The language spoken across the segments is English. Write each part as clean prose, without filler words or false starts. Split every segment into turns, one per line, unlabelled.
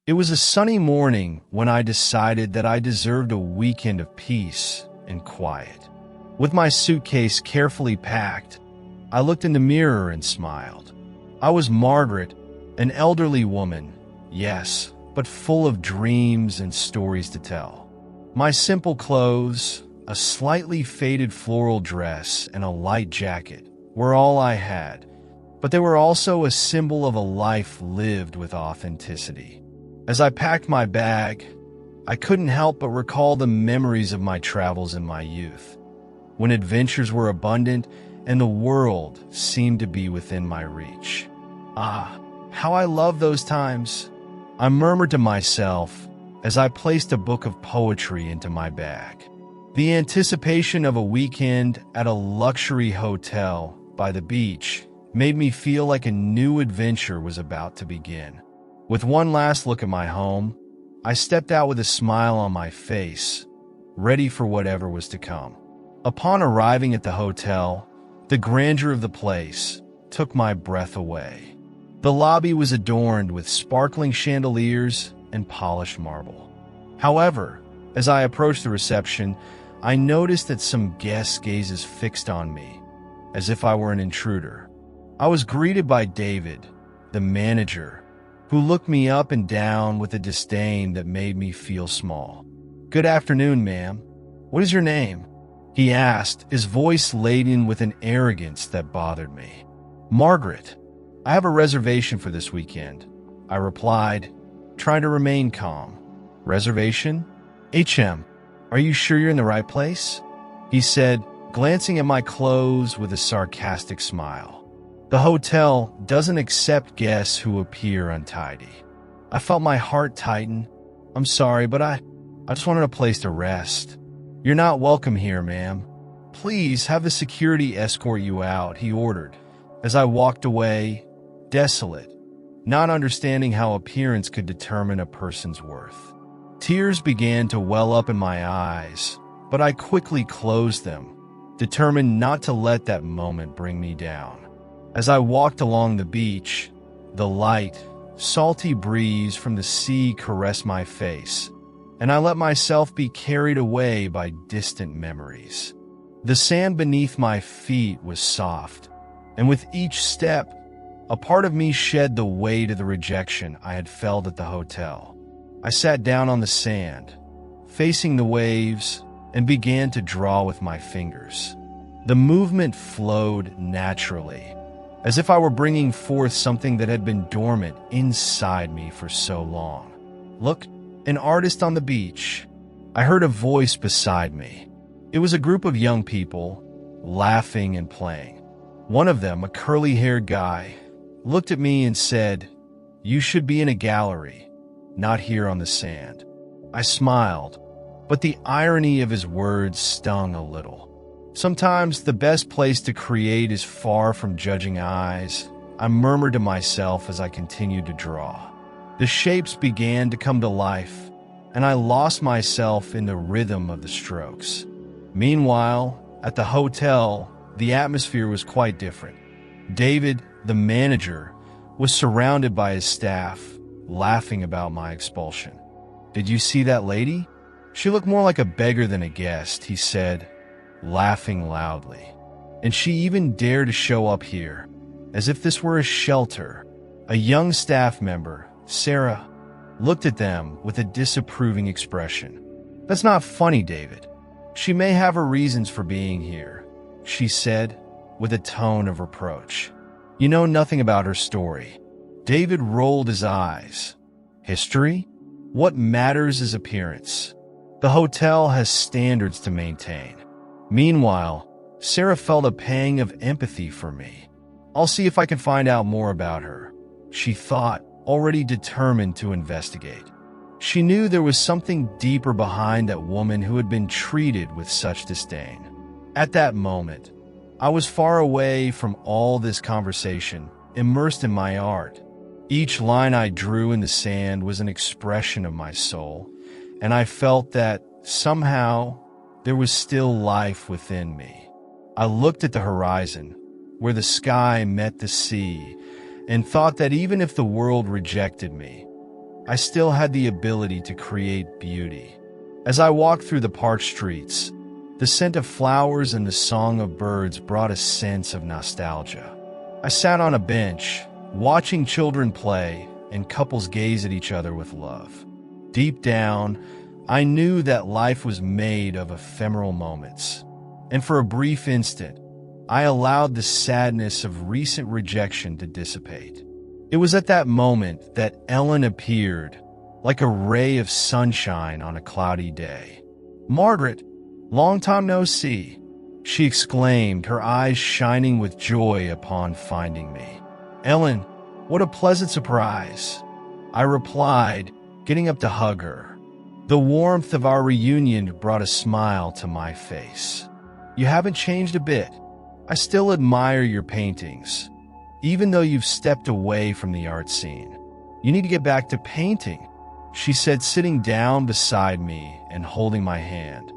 It was a sunny morning when I decided that I deserved a weekend of peace and quiet. With my suitcase carefully packed, I looked in the mirror and smiled. I was Margaret, an elderly woman, yes, but full of dreams and stories to tell. My simple clothes, a slightly faded floral dress, and a light jacket were all I had, but they were also a symbol of a life lived with authenticity. As I packed my bag, I couldn't help but recall the memories of my travels in my youth, when adventures were abundant and the world seemed to be within my reach. Ah, how I love those times! I murmured to myself as I placed a book of poetry into my bag. The anticipation of a weekend at a luxury hotel by the beach made me feel like a new adventure was about to begin. With one last look at my home, I stepped out with a smile on my face, ready for whatever was to come. Upon arriving at the hotel, the grandeur of the place took my breath away. The lobby was adorned with sparkling chandeliers and polished marble. However, as I approached the reception, I noticed that some guests' gazes fixed on me, as if I were an intruder. I was greeted by David, the manager, who looked me up and down with a disdain that made me feel small. "Good afternoon, ma'am. What is your name?" he asked, his voice laden with an arrogance that bothered me. "Margaret. I have a reservation for this weekend," I replied, trying to remain calm. "Reservation? Are you sure you're in the right place?" he said, glancing at my clothes with a sarcastic smile. "The hotel doesn't accept guests who appear untidy." I felt my heart tighten. "I'm sorry, but I just wanted a place to rest." "You're not welcome here, ma'am. Please have the security escort you out," he ordered, as I walked away, desolate, not understanding how appearance could determine a person's worth. Tears began to well up in my eyes, but I quickly closed them, determined not to let that moment bring me down. As I walked along the beach, the light, salty breeze from the sea caressed my face, and I let myself be carried away by distant memories. The sand beneath my feet was soft, and with each step, a part of me shed the weight of the rejection I had felt at the hotel. I sat down on the sand, facing the waves, and began to draw with my fingers. The movement flowed naturally, as if I were bringing forth something that had been dormant inside me for so long. "Look, an artist on the beach," I heard a voice beside me. It was a group of young people, laughing and playing. One of them, a curly-haired guy, looked at me and said, "You should be in a gallery, not here on the sand." I smiled, but the irony of his words stung a little. Sometimes the best place to create is far from judging eyes, I murmured to myself as I continued to draw. The shapes began to come to life, and I lost myself in the rhythm of the strokes. Meanwhile, at the hotel, the atmosphere was quite different. David, the manager, was surrounded by his staff, laughing about my expulsion. "Did you see that lady? She looked more like a beggar than a guest," he said, laughing loudly. "And she even dared to show up here, as if this were a shelter." A young staff member, Sarah, looked at them with a disapproving expression. "That's not funny, David. She may have her reasons for being here," she said, with a tone of reproach. "You know nothing about her story." David rolled his eyes. "History? What matters is appearance. The hotel has standards to maintain." Meanwhile, Sarah felt a pang of empathy for me. "I'll see if I can find out more about her," she thought, already determined to investigate. She knew there was something deeper behind that woman who had been treated with such disdain. At that moment, I was far away from all this conversation, immersed in my art. Each line I drew in the sand was an expression of my soul, and I felt that, somehow, there was still life within me. I looked at the horizon, where the sky met the sea, and thought that even if the world rejected me, I still had the ability to create beauty. As I walked through the park streets, the scent of flowers and the song of birds brought a sense of nostalgia. I sat on a bench, watching children play and couples gaze at each other with love. Deep down, I knew that life was made of ephemeral moments, and for a brief instant, I allowed the sadness of recent rejection to dissipate. It was at that moment that Ellen appeared, like a ray of sunshine on a cloudy day. "Margaret, long time no see," she exclaimed, her eyes shining with joy upon finding me. "Ellen, what a pleasant surprise," I replied, getting up to hug her. The warmth of our reunion brought a smile to my face. "You haven't changed a bit. I still admire your paintings, even though you've stepped away from the art scene. You need to get back to painting," she said, sitting down beside me and holding my hand.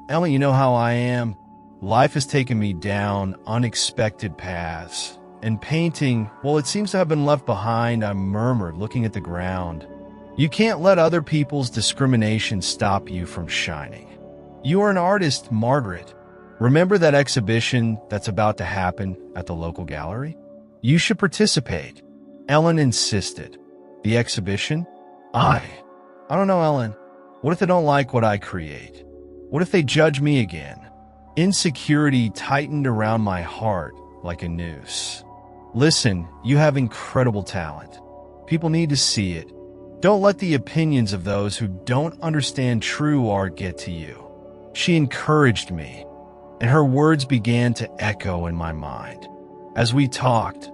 "Ellen, you know how I am. Life has taken me down unexpected paths. And painting, well, it seems to have been left behind," I murmured, looking at the ground. "You can't let other people's discrimination stop you from shining. You are an artist, Margaret. Remember that exhibition that's about to happen at the local gallery? You should participate," Ellen insisted. "The exhibition? I don't know, Ellen. What if they don't like what I create? What if they judge me again?" Insecurity tightened around my heart like a noose. "Listen, you have incredible talent. People need to see it. Don't let the opinions of those who don't understand true art get to you," she encouraged me, and her words began to echo in my mind. As we talked,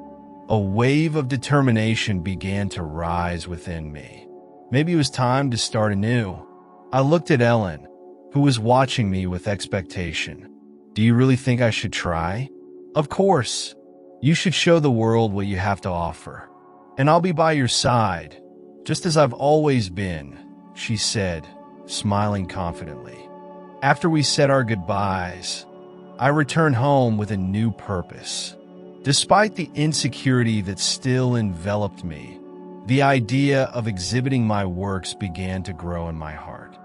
a wave of determination began to rise within me. Maybe it was time to start anew. I looked at Ellen, who was watching me with expectation. "Do you really think I should try?" "Of course. You should show the world what you have to offer. And I'll be by your side, just as I've always been," she said, smiling confidently. After we said our goodbyes, I returned home with a new purpose. Despite the insecurity that still enveloped me, the idea of exhibiting my works began to grow in my heart.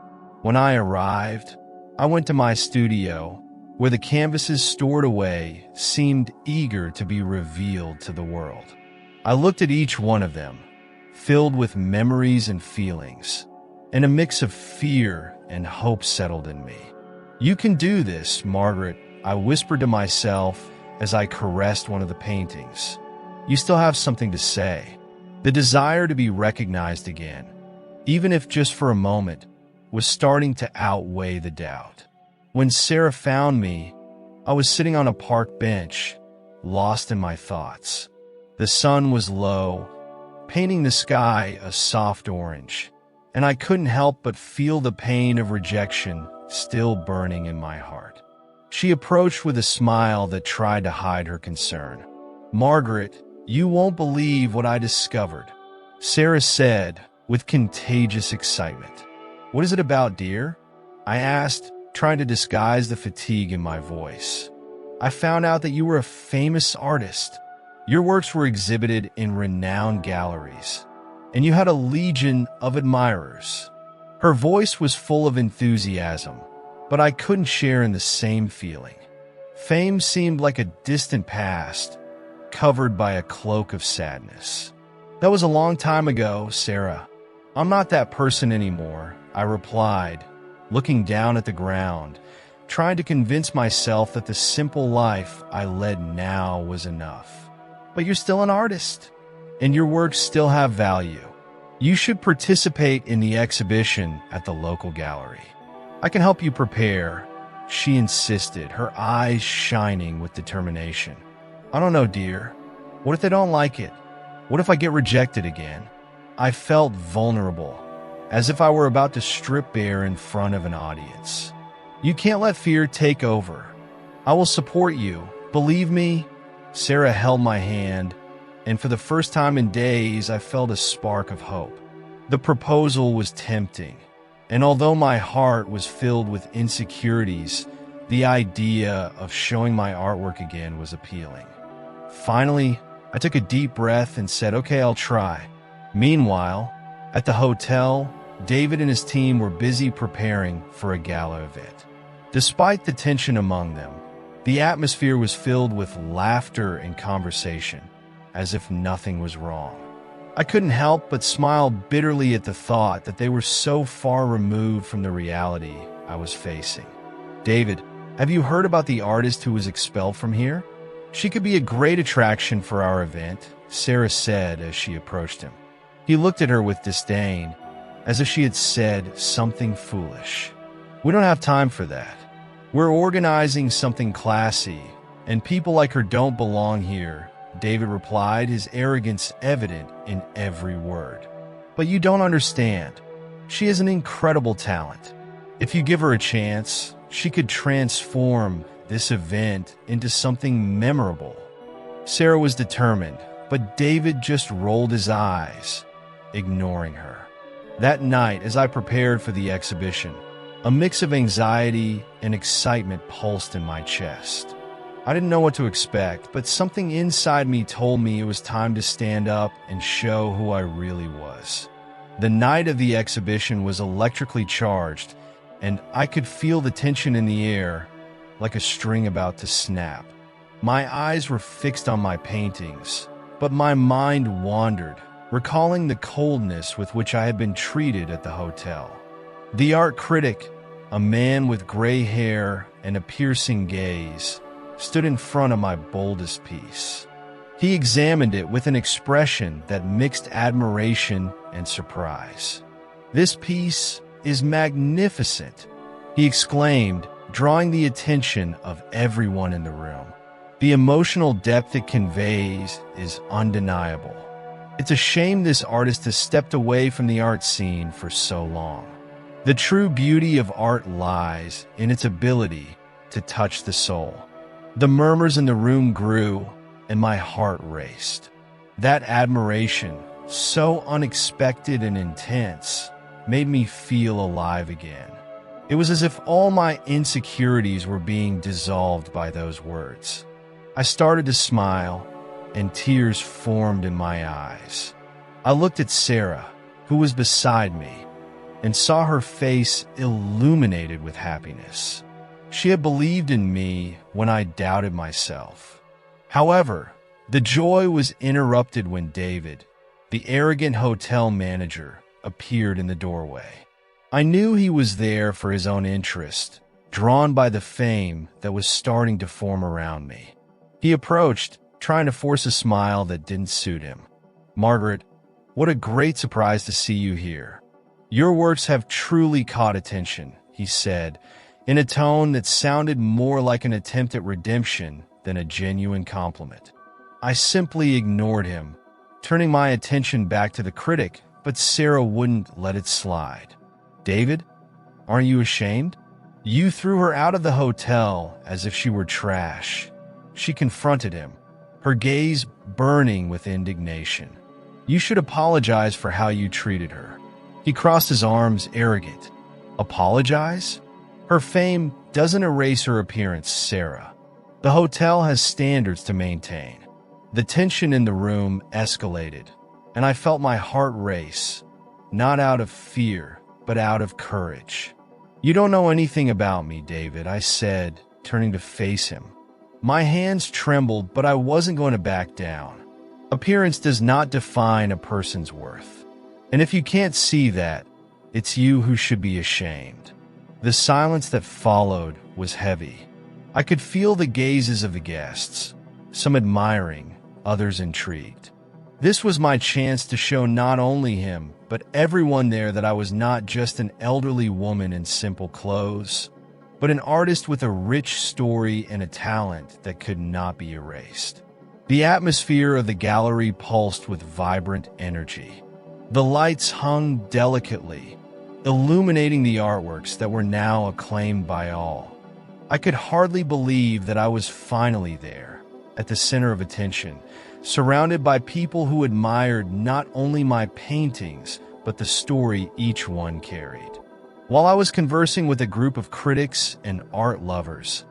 When I arrived, I went to my studio, where the canvases stored away seemed eager to be revealed to the world. I looked at each one of them, filled with memories and feelings, and a mix of fear and hope settled in me. "You can do this, Margaret," I whispered to myself as I caressed one of the paintings. "You still have something to say." The desire to be recognized again, even if just for a moment, was starting to outweigh the doubt. When Sarah found me, I was sitting on a park bench, lost in my thoughts. The sun was low, painting the sky a soft orange, and I couldn't help but feel the pain of rejection still burning in my heart. She approached with a smile that tried to hide her concern. "Margaret, you won't believe what I discovered," Sarah said with contagious excitement. "What is it about, dear?" I asked, trying to disguise the fatigue in my voice. "I found out that you were a famous artist. Your works were exhibited in renowned galleries, and you had a legion of admirers." Her voice was full of enthusiasm, but I couldn't share in the same feeling. Fame seemed like a distant past, covered by a cloak of sadness. "That was a long time ago, Sarah. I'm not that person anymore," I replied, looking down at the ground, trying to convince myself that the simple life I led now was enough. "But you're still an artist, and your works still have value. You should participate in the exhibition at the local gallery. I can help you prepare," she insisted, her eyes shining with determination. "I don't know, dear. What if they don't like it? What if I get rejected again?" I felt vulnerable, as if I were about to strip bare in front of an audience. "You can't let fear take over. I will support you. Believe me." Sarah held my hand, and for the first time in days, I felt a spark of hope. The proposal was tempting, and although my heart was filled with insecurities, the idea of showing my artwork again was appealing. Finally, I took a deep breath and said, "Okay, I'll try." Meanwhile, At the hotel, David and his team were busy preparing for a gala event. Despite the tension among them, the atmosphere was filled with laughter and conversation, as if nothing was wrong. I couldn't help but smile bitterly at the thought that they were so far removed from the reality I was facing. "David, have you heard about the artist who was expelled from here? She could be a great attraction for our event," Sarah said as she approached him. He looked at her with disdain, as if she had said something foolish. "We don't have time for that. We're organizing something classy, and people like her don't belong here," David replied, his arrogance evident in every word. "But you don't understand. She is an incredible talent. If you give her a chance, she could transform this event into something memorable." Sarah was determined, but David just rolled his eyes, ignoring her. That night, as I prepared for the exhibition, a mix of anxiety and excitement pulsed in my chest. I didn't know what to expect, but something inside me told me it was time to stand up and show who I really was. The night of the exhibition was electrically charged, and I could feel the tension in the air, like a string about to snap. My eyes were fixed on my paintings, but my mind wandered, recalling the coldness with which I had been treated at the hotel. The art critic, a man with gray hair and a piercing gaze, stood in front of my boldest piece. He examined it with an expression that mixed admiration and surprise. "This piece is magnificent," he exclaimed, drawing the attention of everyone in the room. "The emotional depth it conveys is undeniable. It's a shame this artist has stepped away from the art scene for so long. The true beauty of art lies in its ability to touch the soul." The murmurs in the room grew, and my heart raced. That admiration, so unexpected and intense, made me feel alive again. It was as if all my insecurities were being dissolved by those words. I started to smile, and tears formed in my eyes. I looked at Sarah, who was beside me, and saw her face illuminated with happiness. She had believed in me when I doubted myself. However, the joy was interrupted when David, the arrogant hotel manager, appeared in the doorway. I knew he was there for his own interest, drawn by the fame that was starting to form around me. He approached, trying to force a smile that didn't suit him. "Margaret, what a great surprise to see you here. Your works have truly caught attention," he said, in a tone that sounded more like an attempt at redemption than a genuine compliment. I simply ignored him, turning my attention back to the critic, but Sarah wouldn't let it slide. "David, aren't you ashamed? You threw her out of the hotel as if she were trash." She confronted him, her gaze burning with indignation. "You should apologize for how you treated her." He crossed his arms, arrogant. "Apologize? Her fame doesn't erase her appearance, Sarah. The hotel has standards to maintain." The tension in the room escalated, and I felt my heart race, not out of fear, but out of courage. "You don't know anything about me, David," I said, turning to face him. My hands trembled, but I wasn't going to back down. Appearance does not define a person's worth. And if you can't see that, it's you who should be ashamed. The silence that followed was heavy. I could feel the gazes of the guests, some admiring, others intrigued. This was my chance to show not only him, but everyone there that I was not just an elderly woman in simple clothes, but an artist with a rich story and a talent that could not be erased. The atmosphere of the gallery pulsed with vibrant energy. The lights hung delicately, illuminating the artworks that were now acclaimed by all. I could hardly believe that I was finally there, at the center of attention, surrounded by people who admired not only my paintings, but the story each one carried. While I was conversing with a group of critics and art lovers,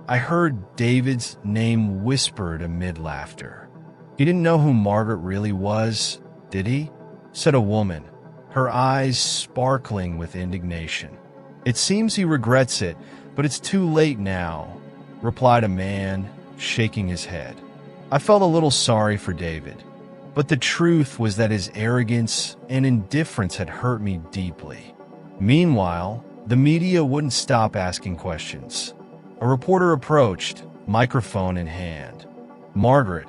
I heard David's name whispered amid laughter. "He didn't know who Margaret really was, did he?" said a woman, her eyes sparkling with indignation. "It seems he regrets it, but it's too late now," replied a man, shaking his head. I felt a little sorry for David, but the truth was that his arrogance and indifference had hurt me deeply. Meanwhile, the media wouldn't stop asking questions. A reporter approached, microphone in hand. "Margaret,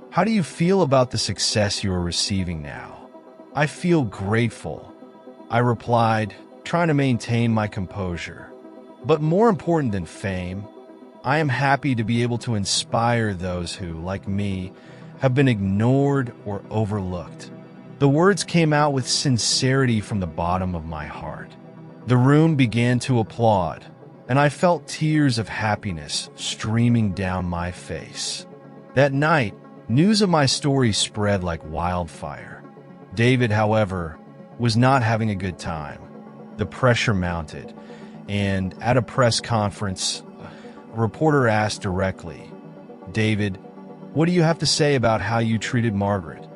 how do you feel about the success you are receiving now?" "I feel grateful," I replied, trying to maintain my composure. "But more important than fame, I am happy to be able to inspire those who, like me, have been ignored or overlooked." The words came out with sincerity from the bottom of my heart. The room began to applaud, and I felt tears of happiness streaming down my face. That night, news of my story spread like wildfire. David, however, was not having a good time. The pressure mounted, and at a press conference, a reporter asked directly, "David, what do you have to say about how you treated Margaret?"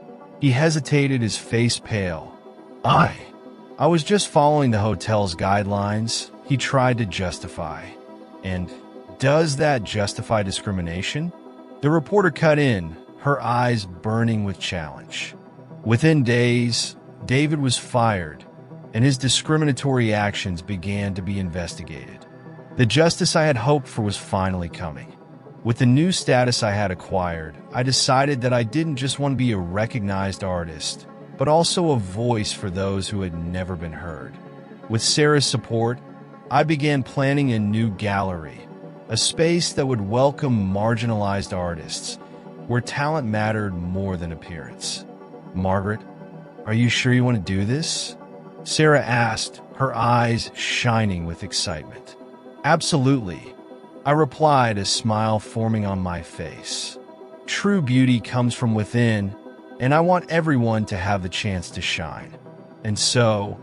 He hesitated, his face pale. I was just following the hotel's guidelines," he tried to justify. "And does that justify discrimination?" The reporter cut in, her eyes burning with challenge. Within days, David was fired, and his discriminatory actions began to be investigated. The justice I had hoped for was finally coming. With the new status I had acquired, I decided that I didn't just want to be a recognized artist, but also a voice for those who had never been heard. With Sarah's support, I began planning a new gallery, a space that would welcome marginalized artists, where talent mattered more than appearance. "Margaret, are you sure you want to do this?" Sarah asked, her eyes shining with excitement. "Absolutely," I replied, a smile forming on my face. True beauty comes from within, and I want everyone to have the chance to shine. And so,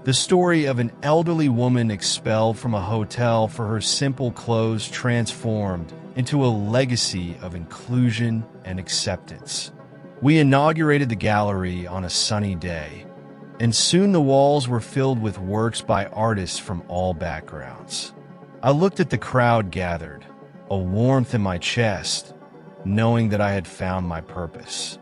the story of an elderly woman expelled from a hotel for her simple clothes transformed into a legacy of inclusion and acceptance. We inaugurated the gallery on a sunny day, and soon the walls were filled with works by artists from all backgrounds. I looked at the crowd gathered, a warmth in my chest, knowing that I had found my purpose.